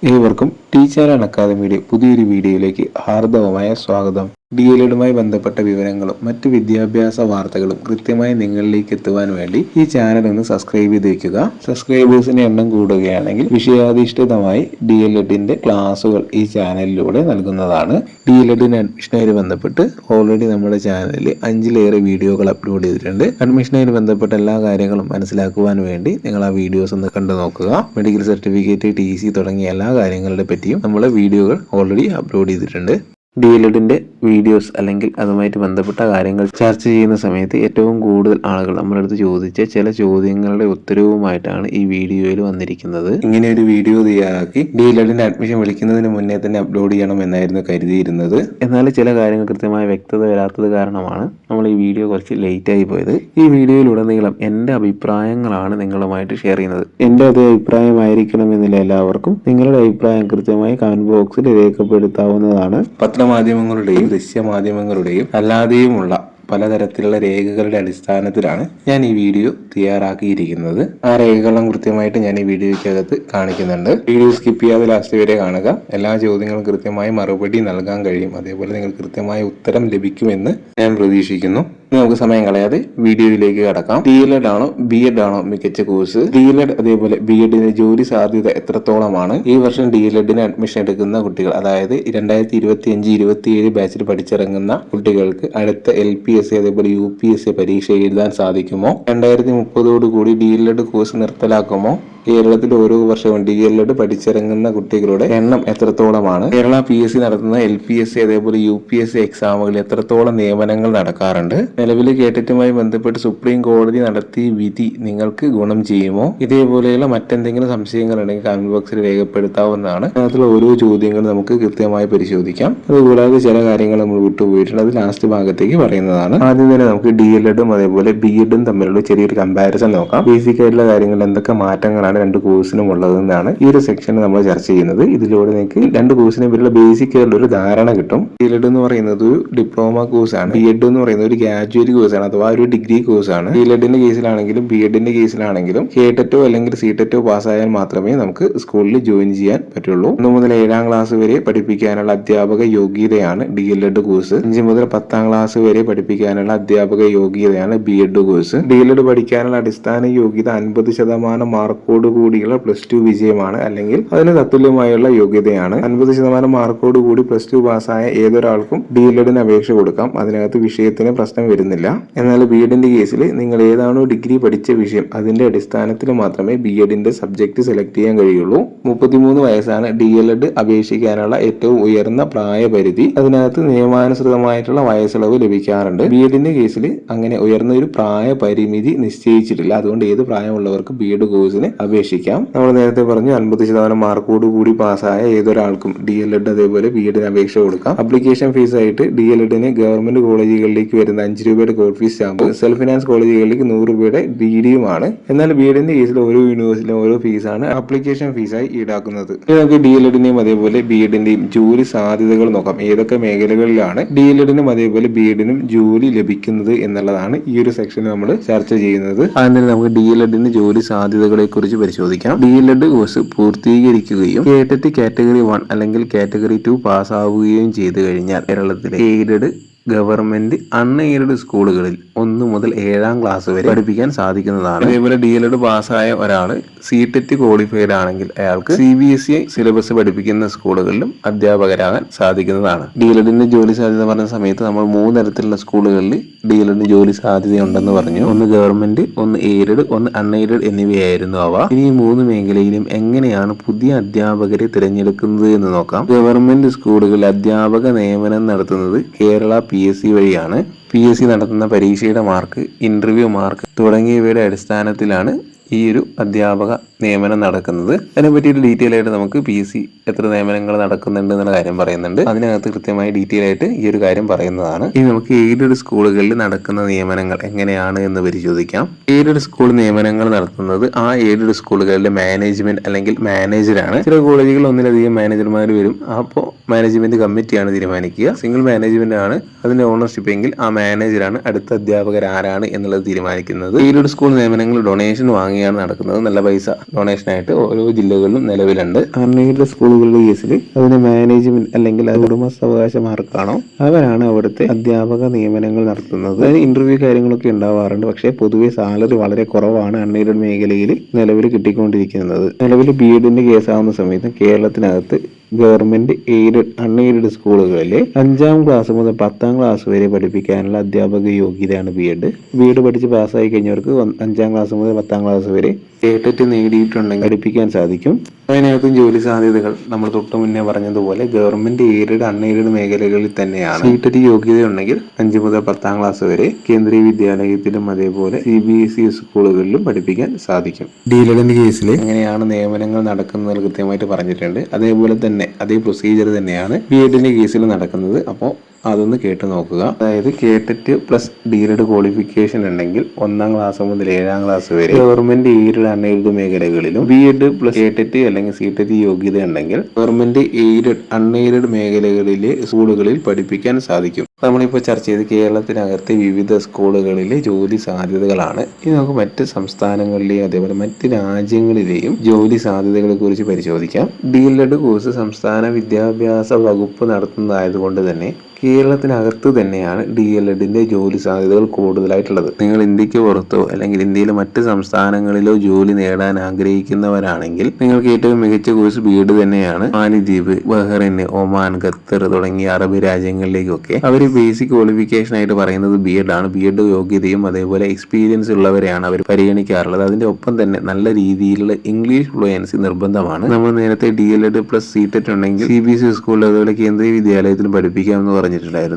ഏവർക്കും ടീച്ചർ അക്കാദമിയുടെ പുതിയൊരു വീഡിയോയിലേക്ക് ഹാർദവമായ സ്വാഗതം. DLEDുമായി ബന്ധപ്പെട്ട വിവരങ്ങളും മറ്റ് വിദ്യാഭ്യാസ വാർത്തകളും കൃത്യമായി നിങ്ങളിലേക്ക് എത്തുവാൻ വേണ്ടി ഈ ചാനൽ ഒന്ന് സബ്സ്ക്രൈബ് ചെയ്ത് വെക്കുക. സബ്സ്ക്രൈബേഴ്സിന്റെ എണ്ണം കൂടുകയാണെങ്കിൽ വിഷയാധിഷ്ഠിതമായി DLEDന്റെ ക്ലാസുകൾ ഈ ചാനലിലൂടെ നൽകുന്നതാണ്. DLEDന് അഡ്മിഷനുമായി ബന്ധപ്പെട്ട് ഓൾറെഡി നമ്മുടെ ചാനലിൽ 5ലേറെ വീഡിയോകൾ അപ്ലോഡ് ചെയ്തിട്ടുണ്ട്. അഡ്മിഷനുമായി ബന്ധപ്പെട്ട എല്ലാ കാര്യങ്ങളും മനസ്സിലാക്കുവാൻ വേണ്ടി നിങ്ങൾ ആ വീഡിയോസ് ഒന്ന് കണ്ടു നോക്കുക. മെഡിക്കൽ സർട്ടിഫിക്കറ്റ്, TC തുടങ്ങിയ എല്ലാ കാര്യങ്ങളുടെ പറ്റിയും നമ്മൾ വീഡിയോകൾ ഓൾറെഡി അപ്ലോഡ് ചെയ്തിട്ടുണ്ട്. DLEDന്റെ വീഡിയോസ് അല്ലെങ്കിൽ അതുമായിട്ട് ബന്ധപ്പെട്ട കാര്യങ്ങൾ ചർച്ച ചെയ്യുന്ന സമയത്ത് ഏറ്റവും കൂടുതൽ ആളുകൾ നമ്മുടെ അടുത്ത് ചോദിച്ച ചില ചോദ്യങ്ങളുടെ ഉത്തരവുമായിട്ടാണ് ഈ വീഡിയോയിൽ വന്നിരിക്കുന്നത്. ഇങ്ങനെ ഒരു വീഡിയോ തയ്യാറാക്കി DLEDന്റെ അഡ്മിഷൻ വിളിക്കുന്നതിന് മുന്നേ തന്നെ അപ്ലോഡ് ചെയ്യണം എന്നായിരുന്നു കരുതിയിരുന്നത്. എന്നാൽ ചില കാര്യങ്ങൾ കൃത്യമായ വ്യക്തത വരാത്തത് കാരണമാണ് നമ്മൾ ഈ വീഡിയോ കുറച്ച് ലേറ്റ് ആയി പോയത്. ഈ വീഡിയോയിലുടനീളം എൻ്റെ അഭിപ്രായങ്ങളാണ് നിങ്ങളുമായിട്ട് ഷെയർ ചെയ്യുന്നത്. എൻ്റെ അതേ അഭിപ്രായമായിരിക്കണമെന്നില്ല എല്ലാവർക്കും. നിങ്ങളുടെ അഭിപ്രായം കൃത്യമായി കമന്റ് ബോക്സിൽ രേഖപ്പെടുത്താവുന്നതാണ്. പത്രമാധ്യമങ്ങളുടെയും ദൃശ്യമാധ്യമങ്ങളുടെയും അല്ലാതെയുമുള്ള പലതരത്തിലുള്ള രേഖകളുടെ അടിസ്ഥാനത്തിലാണ് ഞാൻ ഈ വീഡിയോ തയ്യാറാക്കിയിരിക്കുന്നത്. ആ രേഖകളും കൃത്യമായിട്ട് ഞാൻ ഈ വീഡിയോയ്ക്കകത്ത് കാണിക്കുന്നുണ്ട്. വീഡിയോ സ്കിപ്പ് ചെയ്യാതെ ലാസ്റ്റ് വരെ കാണുക. എല്ലാ ചോദ്യങ്ങളും കൃത്യമായി മറുപടി നൽകാൻ കഴിയും. അതേപോലെ നിങ്ങൾ കൃത്യമായ ഉത്തരം ലഭിക്കുമെന്ന് ഞാൻ പ്രതീക്ഷിക്കുന്നു. നമുക്ക് സമയം കളയാതെ വീഡിയോയിലേക്ക് കടക്കാം. DLED ആണോ BEd ആണോ മികച്ച കോഴ്സ്? DLED അതേപോലെ BEdന് ജോലി സാധ്യത എത്രത്തോളമാണ്? ഈ വർഷം DLEDന് അഡ്മിഷൻ എടുക്കുന്ന കുട്ടികൾ, അതായത് 2025-27 ബാച്ചിൽ പഠിച്ചിറങ്ങുന്ന കുട്ടികൾക്ക് അടുത്ത LPSC അതേപോലെ UPSC പരീക്ഷ എഴുതാൻ സാധിക്കുമോ? 2030 DLED കോഴ്സ് നിർത്തലാക്കുമോ? കേരളത്തിൽ ഓരോ വർഷവും DLED പഠിച്ചിറങ്ങുന്ന കുട്ടികളുടെ എണ്ണം എത്രത്തോളമാണ്? കേരള PSC നടത്തുന്ന LPSC അതേപോലെ UPSC എക്സാമുകളിൽ എത്രത്തോളം നിയമനങ്ങൾ നടക്കാറുണ്ട്? നിലവിലെ കേറ്ററ്റുമായി ബന്ധപ്പെട്ട് സുപ്രീം കോടതി നടത്തിയ വിധി നിങ്ങൾക്ക് ഗുണം ചെയ്യുമോ? ഇതേപോലെയുള്ള മറ്റെന്തെങ്കിലും സംശയങ്ങൾ ഉണ്ടെങ്കിൽ കമന്റ് ബോക്സിൽ രേഖപ്പെടുത്താവുന്നതാണ്. അതിലുള്ള ഓരോ ചോദ്യങ്ങളും നമുക്ക് കൃത്യമായി പരിശോധിക്കാം. അതുകൂടാതെ ചില കാര്യങ്ങൾ നമ്മൾ വിട്ടുപോയിട്ടുണ്ട്, അത് ലാസ്റ്റ് ഭാഗത്തേക്ക് പറയുന്നതാണ്. ആദ്യം തന്നെ നമുക്ക് DLEDും അതേപോലെ BEDും തമ്മിലുള്ള ചെറിയൊരു കമ്പാരിസൺ നോക്കാം. ബേസിക് ആയിട്ടുള്ള കാര്യങ്ങൾ എന്തൊക്കെ മാറ്റങ്ങളാണ് രണ്ട് കോഴ്സിനും ഉള്ളതെന്നാണ് ഈ ഒരു സെക്ഷനിൽ നമ്മൾ ചർച്ച ചെയ്യുന്നത്. ഇതിലൂടെ നിങ്ങൾക്ക് രണ്ട് കോഴ്സിനെ പറ്റിയുള്ള ബേസിക് ആയിട്ടുള്ള ഒരു ധാരണ കിട്ടും. DLED എന്ന് പറയുന്നത് ഒരു ഡിപ്ലോമ കോഴ്സാണ്. BEd എന്ന് പറയുന്നത് ഒരു ഗ്രാജുവേറ്റ് കോഴ്സാണ് അഥവാ ഒരു ഡിഗ്രി കോഴ്സാണ്. DLEDന്റെ കേസിലാണെങ്കിലും BEDന്റെ കേസിലാണെങ്കിലും കേറ്ററ്റോ അല്ലെങ്കിൽ സീറ്ററ്റോ പാസ്സായാൽ മാത്രമേ നമുക്ക് സ്കൂളിൽ ജോയിൻ ചെയ്യാൻ പറ്റുള്ളൂ. 1 മുതൽ 7ാം ക്ലാസ് വരെ പഠിപ്പിക്കാനുള്ള അധ്യാപക യോഗ്യതയാണ് DLED കോഴ്സ്. 5 മുതൽ 10ാം ക്ലാസ് വരെ പഠിപ്പിക്കാനുള്ള അധ്യാപക യോഗ്യതയാണ് BEd കോഴ്സ്. DLED പഠിക്കാനുള്ള അടിസ്ഥാന യോഗ്യത 50% മാർക്കോട് കൂടിയുള്ള +2 വിജയമാണ്, അല്ലെങ്കിൽ അതിന് തത്തുല്യമായുള്ള യോഗ്യതയാണ്. 50% മാർക്കോട് കൂടി +2 പാസ്സായ ഏതൊരാൾക്കും DLEDന് അപേക്ഷ കൊടുക്കാം. അതിനകത്ത് വിഷയത്തിന് പ്രശ്നം വരുന്നില്ല. എന്നാൽ BEDന്റെ കേസിൽ നിങ്ങൾ ഏതാണോ ഡിഗ്രി പഠിച്ച വിഷയം അതിന്റെ അടിസ്ഥാനത്തിൽ മാത്രമേ BEDന്റെ സബ്ജക്ട് സെലക്ട് ചെയ്യാൻ കഴിയുള്ളൂ. 33 വയസ്സാണ് DLED അപേക്ഷിക്കാനുള്ള ഏറ്റവും ഉയർന്ന പ്രായപരിധി. അതിനകത്ത് നിയമാനുസൃതമായിട്ടുള്ള വയസ്സിളവ് ലഭിക്കാറുണ്ട്. BEDന്റെ കേസിൽ അങ്ങനെ ഉയർന്ന ഒരു പ്രായ പരിമിതി നിശ്ചയിച്ചിട്ടില്ല. അതുകൊണ്ട് ഏത് പ്രായമുള്ളവർക്ക് BEd കോഴ്സിന് അപേക്ഷിക്കാം. നമ്മൾ നേരത്തെ പറഞ്ഞു 50% മാർക്കോട് കൂടി പാസ്സായ ഏതൊരാൾക്കും DLED അതേപോലെ BEDന് അപേക്ഷ കൊടുക്കാം. അപ്ലിക്കേഷൻ ഫീസ് ആയിട്ട് DLEDന് ഗവൺമെന്റ് കോളേജുകളിലേക്ക് വരുന്ന 5 രൂപയുടെ court fee stamp, self finance കോളേജുകളിലേക്ക് 100 രൂപയുടെ DD-യുമാണ്. എന്നാൽ BEDന്റെ കേസിൽ ഓരോ യൂണിവേഴ്സിറ്റിയിലും ഓരോ ഫീസാണ് അപ്ലിക്കേഷൻ ഫീസായി ഈടാക്കുന്നത്. നമുക്ക് DLEDന്റെയും അതേപോലെ BEDന്റെയും ജോലി സാധ്യതകൾ നോക്കാം. ഏതൊക്കെ മേഖലകളിലാണ് DLEDനും അതേപോലെ BEDനും ജോലി ലഭിക്കുന്നത് എന്നുള്ളതാണ് ഈ ഒരു സെക്ഷനിൽ നമ്മൾ ചർച്ച ചെയ്യുന്നത്. അതിന് നമുക്ക് DLEDന് ജോലി സാധ്യതകളെ കുറിച്ച് പരിശോധിക്കാം. DLED കോഴ്സ് പൂർത്തീകരിക്കുകയും കേറ്ററ്റ് കാറ്റഗറി 1 അല്ലെങ്കിൽ കാറ്റഗറി 2 പാസ്സാവുകയും ചെയ്തു കഴിഞ്ഞാൽ കേരളത്തിലെ എയ്ഡഡ്, ഗവൺമെന്റ്, അൺഎയ്ഡഡ് സ്കൂളുകളിൽ 1 മുതൽ 7ാം ക്ലാസ് വരെ പഠിപ്പിക്കാൻ സാധിക്കുന്നതാണ്. അതേപോലെ DLED പാസ്സായ ഒരാൾ CTET ക്വാളിഫൈഡ് ആണെങ്കിൽ അയാൾക്ക് CBSE സിലബസ് പഠിപ്പിക്കുന്ന സ്കൂളുകളിലും അധ്യാപകരാകാൻ സാധിക്കുന്നതാണ്. DLEDന്റെ ജോലി സാധ്യത പറഞ്ഞ സമയത്ത് നമ്മൾ 3 തരത്തിലുള്ള സ്കൂളുകളിൽ DLEDന് ജോലി സാധ്യതയുണ്ടെന്ന് പറഞ്ഞു. ഒന്ന് ഗവൺമെന്റ്, ഒന്ന് എയ്ഡഡ്, ഒന്ന് അൺഎയ്ഡഡ് എന്നിവയായിരുന്നു അവ. ഇനി ഈ 3 മേഖലയിലും എങ്ങനെയാണ് പുതിയ അധ്യാപകരെ തിരഞ്ഞെടുക്കുന്നത് എന്ന് നോക്കാം. ഗവൺമെന്റ് സ്കൂളുകളിൽ അധ്യാപക നിയമനം നടത്തുന്നത് കേരള PSC വഴിയാണ്. PSC നടത്തുന്ന പരീക്ഷയുടെ മാർക്ക്, ഇന്റർവ്യൂ മാർക്ക് തുടങ്ങിയവയുടെ അടിസ്ഥാനത്തിലാണ് ഈ ഒരു അധ്യാപക നിയമനം നടക്കുന്നത്. അതിനെപ്പറ്റിയിട്ട് ഡീറ്റെയിൽ ആയിട്ട് നമുക്ക് PSC എത്ര നിയമനങ്ങൾ നടക്കുന്നുണ്ട് എന്നുള്ള കാര്യം പറയുന്നുണ്ട്. അതിനകത്ത് കൃത്യമായി ഡീറ്റെയിൽ ആയിട്ട് ഈ ഒരു കാര്യം പറയുന്നതാണ്. ഇനി നമുക്ക് എയ്ഡഡ് സ്കൂളുകളിൽ നടക്കുന്ന നിയമനങ്ങൾ എങ്ങനെയാണ് എന്ന് പരിശോധിക്കാം. എയ്ഡഡ് സ്കൂൾ നിയമനങ്ങൾ നടത്തുന്നത് ആ എയ്ഡഡ് സ്കൂളുകളിലെ മാനേജ്മെന്റ് അല്ലെങ്കിൽ മാനേജറാണ്. ചില കോളേജുകളിൽ ഒന്നിലധികം മാനേജർമാർ വരും. അപ്പോൾ മാനേജ്മെന്റ് കമ്മിറ്റിയാണ് തീരുമാനിക്കുക. സിംഗിൾ മാനേജ്മെന്റ് ആണ് അതിന്റെ ഓണർഷിപ്പ് എങ്കിൽ ആ മാനേജറാണ് അടുത്ത അധ്യാപകർ ആരാണ് എന്നുള്ളത് തീരുമാനിക്കുന്നത്. എയ്ഡഡ് സ്കൂൾ നിയമനങ്ങൾ ഡൊണേഷൻ വാങ്ങിയാണ് നടക്കുന്നത്. നല്ല പൈസ ഡൊണേഷൻ ആയിട്ട് ഓരോ ജില്ലകളിലും നിലവിലുണ്ട്. അൺഎയ്ഡഡ് സ്കൂളുകളുടെ കേസിൽ അതിന് മാനേജ്മെന്റ് അല്ലെങ്കിൽ അത് ഉടമസ്ഥാവകാശമാർക്കാണോ അവരാണ് അവിടുത്തെ അധ്യാപക നിയമനങ്ങൾ നടത്തുന്നത്. അതിന് ഇന്റർവ്യൂ കാര്യങ്ങളൊക്കെ ഉണ്ടാവാറുണ്ട്. പക്ഷേ പൊതുവെ സാലറി വളരെ കുറവാണ് അൺഎയ്ഡഡ് മേഖലയിൽ നിലവിൽ കിട്ടിക്കൊണ്ടിരിക്കുന്നത്. നിലവിൽ ബി.എഡിന്റെ കേസാവുന്ന സമയത്ത് കേരളത്തിനകത്ത് ഗവൺമെന്റ് എയ്ഡഡ് അൺഎയ്ഡഡ് സ്കൂളുകളിലെ 5ാം ക്ലാസ് മുതൽ 10ാം ക്ലാസ് വരെ പഠിപ്പിക്കാനുള്ള അധ്യാപക യോഗ്യതയാണ് ബി.എഡ്. ബി.എഡ് പഠിച്ച് പാസ്സായി കഴിഞ്ഞവർക്ക് 5ാം ക്ലാസ് മുതൽ 10ാം ക്ലാസ് വരെ കേട്ടറ്റ് നേടിയിട്ടുണ്ടെങ്കിൽ പഠിപ്പിക്കാൻ സാധിക്കും. അതിനകത്തും ജോലി സാധ്യതകൾ നമ്മൾ തൊട്ട് മുന്നേ പറഞ്ഞതുപോലെ ഗവൺമെന്റ് എയ്ഡഡ് അൺഎയ്ഡഡ് മേഖലകളിൽ തന്നെയാണ്. കേട്ടറ്റ് യോഗ്യതയുണ്ടെങ്കിൽ 5 മുതൽ 10ാം ക്ലാസ് വരെ കേന്ദ്രീയ വിദ്യാലയത്തിലും അതേപോലെ CBSE സ്കൂളുകളിലും പഠിപ്പിക്കാൻ സാധിക്കും. ഡി.എൽ.എഡിന്റെ കേസിൽ എങ്ങനെയാണ് നിയമനങ്ങൾ നടക്കുന്നത് കൃത്യമായിട്ട് പറഞ്ഞിട്ടുണ്ട്. അതേപോലെ തന്നെ അതേ പ്രൊസീജിയർ തന്നെയാണ് ബി.എഡിന്റെ കേസിൽ നടക്കുന്നത്. അപ്പോൾ അതൊന്ന് കേട്ട് നോക്കുക. അതായത് കേട്ടറ്റ് പ്ലസ് ഡി.എൽ.എഡ് ക്വാളിഫിക്കേഷൻ ഉണ്ടെങ്കിൽ 1ാം ക്ലാസ് മുതൽ 7ാം ക്ലാസ് വരെ ഗവൺമെന്റ് എയ്ഡഡ് അൺഎയ്ഡഡ് മേഖലകളിലും ബി.എഡ് പ്ലസ് കേട്ടറ്റ് അല്ലെങ്കിൽ സി.ടെറ്റ് യോഗ്യത ഉണ്ടെങ്കിൽ ഗവൺമെന്റ് എയ്ഡഡ് അൺഎയ്ഡഡ് മേഖലകളിലെ സ്കൂളുകളിൽ പഠിപ്പിക്കാൻ സാധിക്കും. നമ്മളിപ്പോൾ ചർച്ച ചെയ്ത് കേരളത്തിനകത്തെ വിവിധ സ്കൂളുകളിലെ ജോലി സാധ്യതകളാണ്. ഇനി നമുക്ക് മറ്റ് സംസ്ഥാനങ്ങളിലെയും അതേപോലെ മറ്റ് രാജ്യങ്ങളിലെയും ജോലി സാധ്യതകളെ കുറിച്ച് പരിശോധിക്കാം. ഡി.എൽ.എഡ് കോഴ്സ് സംസ്ഥാന വിദ്യാഭ്യാസ വകുപ്പ് നടത്തുന്നതായതുകൊണ്ട് തന്നെ കേരളത്തിനകത്ത് തന്നെയാണ് ഡി.എൽ.എഡിന്റെ ജോലി സാധ്യതകൾ കൂടുതലായിട്ടുള്ളത്. നിങ്ങൾ ഇന്ത്യക്ക് പുറത്തോ അല്ലെങ്കിൽ ഇന്ത്യയിലെ മറ്റ് സംസ്ഥാനങ്ങളിലോ ജോലി നേടാൻ ആഗ്രഹിക്കുന്നവരാണെങ്കിൽ നിങ്ങൾക്ക് ഏറ്റവും മികച്ച കോഴ്സ് ബി.എഡ് തന്നെയാണ്. മാലിദ്വീപ്, ബഹ്റൈൻ, ഒമാൻ, ഖത്തർ തുടങ്ങിയ അറബ് രാജ്യങ്ങളിലേക്കൊക്കെ അവർ ബേസിക് ക്വാളിഫിക്കേഷൻ ആയിട്ട് പറയുന്നത് ബി.എഡ് ആണ്. ബി.എഡ് യോഗ്യതയും അതേപോലെ എക്സ്പീരിയൻസ് ഉള്ളവരെയാണ് അവർ പരിഗണിക്കാറുള്ളത്. അതിന്റെ ഒപ്പം തന്നെ നല്ല രീതിയിലുള്ള ഇംഗ്ലീഷ് ഫ്ലുവൻസി നിർബന്ധമാണ്. നമ്മൾ നേരത്തെ ഡി.എൽ.എഡ് പ്ലസ് സി.ടെറ്റ് ഉണ്ടെങ്കിൽ CBSE സ്കൂളിൽ അതുപോലെ കേന്ദ്രീയ വിദ്യാലയത്തിൽ പഠിപ്പിക്കാമെന്ന് പറഞ്ഞിട്ടുണ്ടായിരുന്നു.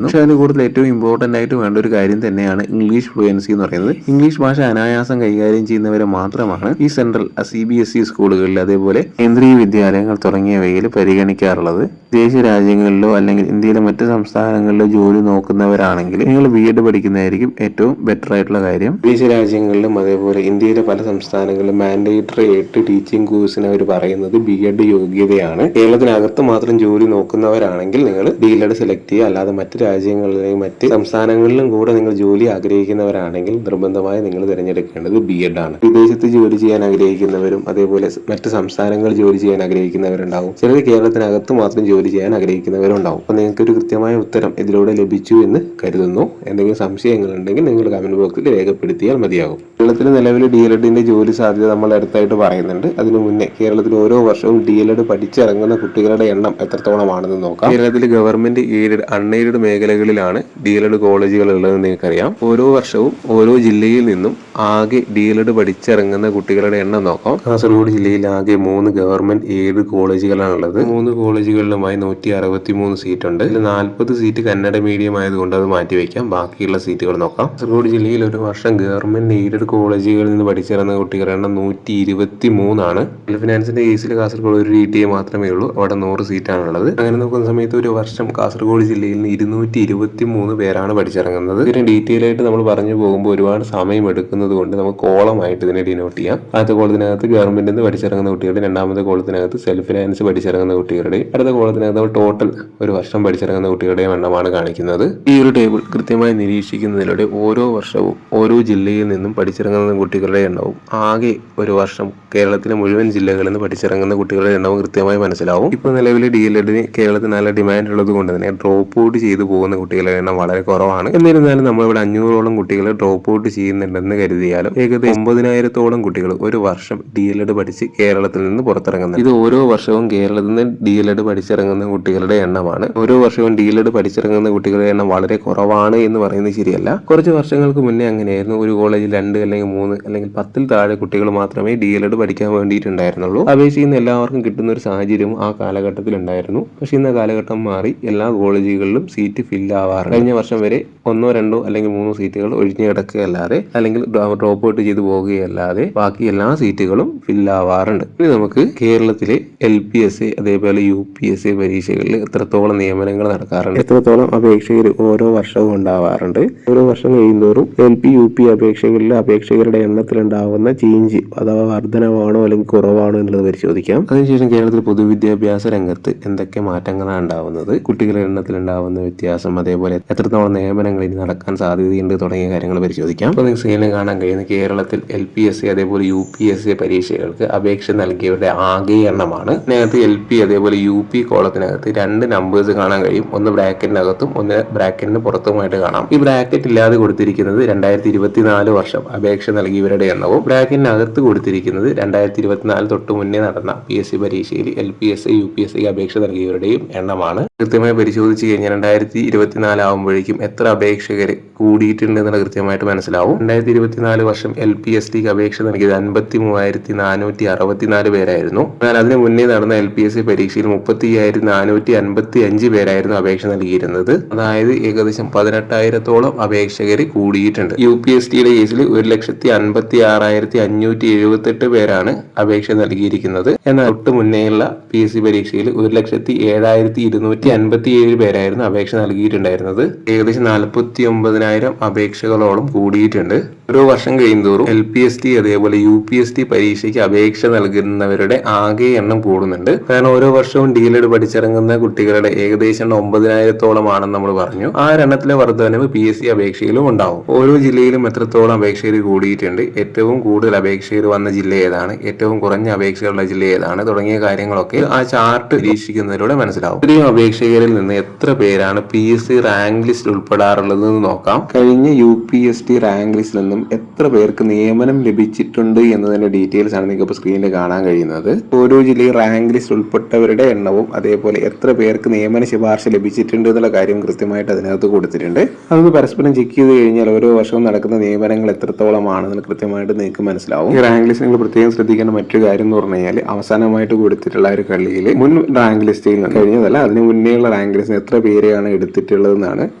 പക്ഷെ അതിന് കൂടുതൽ ഏറ്റവും ഇമ്പോർട്ടന്റ് ആയിട്ട് വേണ്ട ഒരു കാര്യം തന്നെയാണ് ഇംഗ്ലീഷ് ഫ്ലുവൻസി എന്ന് പറയുന്നത്. ഇംഗ്ലീഷ് ഭാഷ അനായാസം കൈകാര്യം ചെയ്യുന്നവരെ മാത്രമാണ് ഈ സെൻട്രൽ CBSE സ്കൂളുകളിൽ അതേപോലെ കേന്ദ്രീയ വിദ്യാലയങ്ങൾ തുടങ്ങിയവയിൽ പരിഗണിക്കാറുള്ളത്. വിദേശ രാജ്യങ്ങളിലോ അല്ലെങ്കിൽ ഇന്ത്യയിലെ മറ്റ് സംസ്ഥാനങ്ങളിലോ ജോലി നോക്കുന്നവരാണെങ്കിൽ നിങ്ങൾ ബി.എഡ് പഠിക്കുന്നതായിരിക്കും ഏറ്റവും ബെറ്റർ ആയിട്ടുള്ള കാര്യം. വിദേശ രാജ്യങ്ങളിലും അതേപോലെ ഇന്ത്യയിലെ പല സംസ്ഥാനങ്ങളിലും മാൻഡേറ്ററി ആയിട്ട് ടീച്ചിങ് കോഴ്സിന് അവർ പറയുന്നത് ബി.എഡ് യോഗ്യതയാണ്. കേരളത്തിനകത്ത് മാത്രം ജോലി നോക്കുന്നവരാണെങ്കിൽ നിങ്ങൾ ഡി.എൽ.എഡ് സെലക്ട് ചെയ്യുക. അല്ലാതെ മറ്റ് രാജ്യങ്ങളിലെയും മറ്റ് സംസ്ഥാനങ്ങളിലും കൂടെ നിങ്ങൾ ജോലി ആഗ്രഹിക്കുന്നവരാണെങ്കിൽ നിർബന്ധമായി നിങ്ങൾ തിരഞ്ഞെടുക്കേണ്ടത് ബി.എഡ് ആണ്. വിദേശത്ത് ജോലി ചെയ്യാൻ ആഗ്രഹിക്കുന്നവരും അതേപോലെ മറ്റ് സംസ്ഥാനങ്ങളിൽ ജോലി ചെയ്യാൻ ആഗ്രഹിക്കുന്നവരുണ്ടാവും. ചിലർ കേരളത്തിനകത്ത് മാത്രം ജോലി ചെയ്യാൻ ആഗ്രഹിക്കുന്നവരുണ്ടാവും. അപ്പോൾ നിങ്ങൾക്ക് ഒരു കൃത്യമായ ഉത്തരം ഇതിലൂടെ ലഭിച്ചു എന്ന് കരുതുന്നു. എന്തെങ്കിലും സംശയങ്ങൾ ഉണ്ടെങ്കിൽ നിങ്ങൾ കമന്റ് ബോക്സിൽ രേഖപ്പെടുത്തിയാൽ മതിയാകും. കേരളത്തിൽ നിലവിൽ ഡി.എൽ.എഡിന്റെ ജോലി സാധ്യത നമ്മൾ അടുത്തായിട്ട് പറയുന്നുണ്ട്. അതിനു മുന്നേ കേരളത്തിൽ ഓരോ വർഷവും ഡി.എൽ.എഡ് പഠിച്ചിറങ്ങുന്ന കുട്ടികളുടെ എണ്ണം എത്രത്തോളമാണെന്ന് നോക്കാം. കേരളത്തിൽ ഗവൺമെന്റ് എയ്ഡഡ് അൺഎയ്ഡഡ് മേഖലകളിലാണ് ഡി.എൽ.എഡ് കോളേജുകൾ ഉള്ളതെന്ന് നിങ്ങൾക്കറിയാം. ഓരോ വർഷവും ഓരോ ജില്ലയിൽ നിന്നും ആകെ ഡി.എൽ.എഡ് പഠിച്ചിറങ്ങുന്ന കുട്ടികളുടെ എണ്ണം നോക്കാം. കാസർഗോഡ് ജില്ലയിൽ ആകെ 3 ഗവൺമെന്റ് എയ്ഡഡ് കോളേജുകളാണുള്ളത്. 3 കോളേജുകളിലുമായി 163 സീറ്റ് ഉണ്ട്. ഇതിൽ 40 സീറ്റ് കന്നഡ മീഡിയം ആയതുകൊണ്ട് അത് മാറ്റിവെക്കാം. ബാക്കിയുള്ള സീറ്റുകൾ നോക്കാം. കാസർഗോഡ് ജില്ലയിൽ ഒരു വർഷം ഗവൺമെന്റ് എയ്ഡഡ് കോളേജുകളിൽ നിന്ന് പഠിച്ചിറങ്ങുന്ന കുട്ടികളുടെ എണ്ണം 123 ആണ്. സെൽഫ് ഫിനാൻസിന്റെ കേസിൽ കാസർഗോഡ് ഒരു DTA മാത്രമേ ഉള്ളൂ. അവിടെ 100 സീറ്റാണുള്ളത്. അങ്ങനെ നോക്കുന്ന സമയത്ത് ഒരു വർഷം കാസർഗോഡ് ജില്ലയിൽ നിന്ന് 223 പേരാണ് പഠിച്ചിറങ്ങുന്നത്. ഇതിന് ഡീറ്റെയിൽ ആയിട്ട് നമ്മൾ പറഞ്ഞു പോകുമ്പോൾ ഒരുപാട് സമയം എടുക്കുന്നത് കൊണ്ട് നമുക്ക് കോളമായിട്ട് ഇതിനെ ഡിനോട്ട് ചെയ്യാം. ആദ്യത്തെ കോളത്തിനകത്ത് ഗവൺമെന്റിൽ നിന്ന് പഠിച്ചിറങ്ങുന്ന കുട്ടികളുടെ, രണ്ടാമത്തെ കോളത്തിനകത്ത് സെൽഫ് ഫിനാൻസ് പഠിച്ചിറങ്ങുന്ന കുട്ടികളുടെയും, അടുത്ത കോളത്തിനകത്ത് ടോട്ടൽ ഒരു വർഷം പഠിച്ചിറങ്ങുന്ന കുട്ടികളുടെയും എണ്ണമാണ് കാണിക്കുന്നത്. ഈ ഒരു ടേബിൾ കൃത്യമായി നിരീക്ഷിക്കുന്നതിലൂടെ ഓരോ വർഷവും ഓരോ ജില്ലയിൽ നിന്നും പഠിച്ചിറങ്ങുന്ന കുട്ടികളുടെ എണ്ണവും ആകെ ഒരു വർഷം കേരളത്തിലെ മുഴുവൻ ജില്ലകളിൽ നിന്ന് പഠിച്ചിറങ്ങുന്ന കുട്ടികളുടെ എണ്ണവും കൃത്യമായി മനസ്സിലാവും. ഇപ്പോൾ നിലവിൽ DLED കേരളത്തിൽ നല്ല ഡിമാൻഡ് ഉള്ളത് കൊണ്ട് തന്നെ ഡ്രോപ്പ് ഔട്ട് ചെയ്തു പോകുന്ന കുട്ടികളുടെ എണ്ണം വളരെ കുറവാണ്. എന്നിരുന്നാലും നമ്മളിവിടെ 500ഓളം കുട്ടികൾ ഡ്രോപ്പ് ഔട്ട് ചെയ്യുന്നുണ്ടെന്ന് കരുതിയാലും ഏകദേശം 9,000-ഓളം കുട്ടികൾ ഒരു വർഷം DLED പഠിച്ച് കേരളത്തിൽ നിന്ന് പുറത്തിറങ്ങുന്നത്. ഇത് ഓരോ വർഷവും കേരളത്തിൽ നിന്ന് DLED പഠിച്ചിറങ്ങുന്ന കുട്ടികളുടെ എണ്ണമാണ്. ഓരോ വർഷവും DLED പഠിച്ചിറങ്ങുന്ന കുട്ടികളുടെ എണ്ണം വളരെ കുറവാണ് എന്ന് പറയുന്നത് ശരിയല്ല. കുറച്ച് വർഷങ്ങൾക്ക് മുന്നേ അങ്ങനെയായിരുന്നു. ഒരു കോളേജിൽ 2 അല്ലെങ്കിൽ 3 അല്ലെങ്കിൽ 10-ൽ താഴെ കുട്ടികൾ മാത്രമേ DLED പഠിക്കാൻ വേണ്ടിയിട്ടുണ്ടായിരുന്നുള്ളൂ. അപേക്ഷിക്കുന്ന എല്ലാവർക്കും കിട്ടുന്ന ഒരു സാഹചര്യം ആ കാലഘട്ടത്തിൽ ഉണ്ടായിരുന്നു. പക്ഷെ ഇന്ന കാലഘട്ടം മാറി എല്ലാ കോളേജുകളിലും സീറ്റ് ഫില്ല് ആവാറുണ്ട്. കഴിഞ്ഞ വർഷം വരെ 1, 2 അല്ലെങ്കിൽ 3 സീറ്റുകൾ ഒഴിഞ്ഞു കിടക്കുകയല്ലാതെ അല്ലെങ്കിൽ ഡ്രോപ്പ് ഔട്ട് ചെയ്തു പോവുകയല്ലാതെ ബാക്കി എല്ലാ സീറ്റുകളും ഫില്ല് ആവാറുണ്ട്. ഇനി നമുക്ക് കേരളത്തിലെ LPSA അതേപോലെ UPSA പരീക്ഷകളിൽ എത്രത്തോളം നിയമനങ്ങൾ നടക്കാറുണ്ട്, എത്രത്തോളം അപേക്ഷകർ ഓരോ വർഷവും ഉണ്ടാവാറുണ്ട്, ഓരോ വർഷം കഴിയുന്തോറും LP UP അപേക്ഷകളിൽ അപേക്ഷകരുടെ എണ്ണത്തിലുണ്ടാവുന്ന ചേഞ്ച് അഥവാ വർധനവാണോ അല്ലെങ്കിൽ കുറവാണോ എന്നുള്ളത് പരിശോധിക്കാം. അതിനുശേഷം കേരളത്തിൽ പൊതുവിദ്യാഭ്യാസ രംഗത്ത് എന്തൊക്കെ മാറ്റങ്ങളാണ് ഉണ്ടാവുന്നത്, കുട്ടികളുടെ എണ്ണത്തിൽ ഉണ്ടാവുന്ന വ്യത്യാസം, അതേപോലെ എത്രത്തോളം നിയമനങ്ങൾ ഇനി നടക്കാൻ സാധ്യതയുണ്ട് തുടങ്ങിയ കാര്യങ്ങൾ പരിശോധിക്കാം. അപ്പോൾ നിങ്ങൾക്ക് സ്ക്രീനിൽ കാണാൻ കഴിയുന്ന കേരളത്തിൽ LPSC അതേപോലെ UPSC പരീക്ഷകൾക്ക് അപേക്ഷ നൽകിയവരുടെ ആകെ എണ്ണമാണ്. ഇതിനകത്ത് LP അതേപോലെ UP കോളത്തിനകത്ത് രണ്ട് നമ്പേഴ്സ് കാണാൻ കഴിയും. ഒന്ന് ബ്രാക്കറ്റിനകത്തും ഒന്ന് ബ്രാക്കറ്റിന് പുറത്തുമായിട്ട് കാണാം. ഈ ബ്രാക്കറ്റ് ഇല്ലാതെ കൊടുത്തിരിക്കുന്നത് 2024 വർഷം അപേക്ഷ നൽകിയവരുടെ എണ്ണവും ബ്രാക്കറ്റിനകത്ത് കൊടുത്തിരിക്കുന്നത് 2024 തൊട്ട് മുന്നേ നടന്ന PSC പരീക്ഷയിൽ LPSC UPSC അപേക്ഷ നൽകിയവരുടെയും എണ്ണമാണ്. കൃത്യമായി പരിശോധിച്ച് കഴിഞ്ഞാൽ 2024 ആകുമ്പോഴേക്കും എത്ര അപേക്ഷകർ കൂടിയിട്ടുണ്ട് എന്നുള്ളത് കൃത്യമായിട്ട് മനസ്സിലാവും. 2024 വർഷം LPSC അപേക്ഷ നൽകിയത് 53,464 പേരായിരുന്നു. എന്നാൽ അതിന് മുന്നേ നടന്ന LPSC പരീക്ഷയിൽ 30,455 പേരായിരുന്നു അപേക്ഷ നൽകിയിരുന്നത്. അതായത് ഏകദേശം 18,000-ഓളം അപേക്ഷകർ കൂടിയിട്ടുണ്ട്. UPSCയുടെ കേസിൽ 1,56,578 പേരാണ് അപേക്ഷ നൽകിയിരിക്കുന്നത്. എന്നാൽ തൊട്ട് മുന്നേയുള്ള PSC പരീക്ഷയിൽ 1,07,257 പേരായിരുന്നു അപേക്ഷ നൽകിയിട്ടുണ്ടായിരുന്നത്. ഏകദേശം 49,000 അപേക്ഷകളോളം കൂടിയിട്ടുണ്ട്. ഓരോ വർഷം കഴിയുന്തോറും LPSC അതേപോലെ UPSC പരീക്ഷയ്ക്ക് അപേക്ഷ നൽകുന്നവരുടെ ആകെ എണ്ണം കൂടുന്നുണ്ട്. കാരണം ഓരോ വർഷവും DLED പഠിച്ചിറങ്ങുന്ന കുട്ടികളുടെ ഏകദേശം 9,000-ഓളം ആണെന്ന് നമ്മൾ പറഞ്ഞു. ആ എണ്ണത്തിലെ വർധനവ് PSC അപേക്ഷയിലും ഉണ്ടാവും. ഓരോ ജില്ലയിലും എത്രത്തോളം അപേക്ഷകർ കൂടിയിട്ടുണ്ട്, ഏറ്റവും കൂടുതൽ അപേക്ഷകർ വന്ന ജില്ല ഏതാണ്, ഏറ്റവും കുറഞ്ഞ അപേക്ഷകളുള്ള ജില്ല ഏതാണ് തുടങ്ങിയ കാര്യങ്ങളൊക്കെ ആ ചാർട്ട് നിരീക്ഷിക്കുന്നതിലൂടെ മനസ്സിലാവും. ഇത്രയും അപേക്ഷകരിൽ നിന്ന് എത്ര പേരാണ് PSC റാങ്ക് ലിസ്റ്റ് ഉൾപ്പെടാറുള്ളത് എന്ന് നോക്കാം. കഴിഞ്ഞ UPSC റാങ്ക് ലിസ്റ്റിൽ നിന്നും എത്ര പേർക്ക് നിയമനം ലഭിച്ചിട്ടുണ്ട് എന്നതിന്റെ ഡീറ്റെയിൽസ് ആണ് നിങ്ങൾക്ക് ഇപ്പോൾ സ്ക്രീനിൽ കാണാൻ കഴിയുന്നത്. ഓരോ ജില്ലയിൽ റാങ്ക് ലിസ്റ്റ് ഉൾപ്പെട്ടവരുടെ എണ്ണവും അതേപോലെ എത്ര പേർക്ക് നിയമന ശുപാർശ ലഭിച്ചിട്ടുണ്ട് എന്നുള്ള കാര്യം കൃത്യമായിട്ട് അതിനകത്ത് കൊടുത്തിട്ടുണ്ട്. അതൊന്ന് പരസ്പരം ചെക്ക് ചെയ്ത് കഴിഞ്ഞാൽ ഓരോ വർഷവും നടക്കുന്ന നിയമനങ്ങൾ എത്രത്തോളമാണെന്ന് കൃത്യമായിട്ട് നിങ്ങൾക്ക് മനസ്സിലാവും. ഈ റാങ്ക് ലിസ്റ്റ് നിങ്ങൾ പ്രത്യേകം ശ്രദ്ധിക്കേണ്ട മറ്റൊരു കാര്യം എന്ന് പറഞ്ഞു കഴിഞ്ഞാൽ അവസാനമായിട്ട് കൊടുത്തിട്ടുള്ള ഒരു കള്ളിയിൽ മുൻ റാങ്ക് ലിസ്റ്റിൽ കഴിഞ്ഞതല്ല, അതിന് മുന്നേയുള്ള റാങ്ക് ലിസ്റ്റിൽ എത്ര പേരെയാണ് എടുത്തിട്ടുള്ളതെന്നാണ്.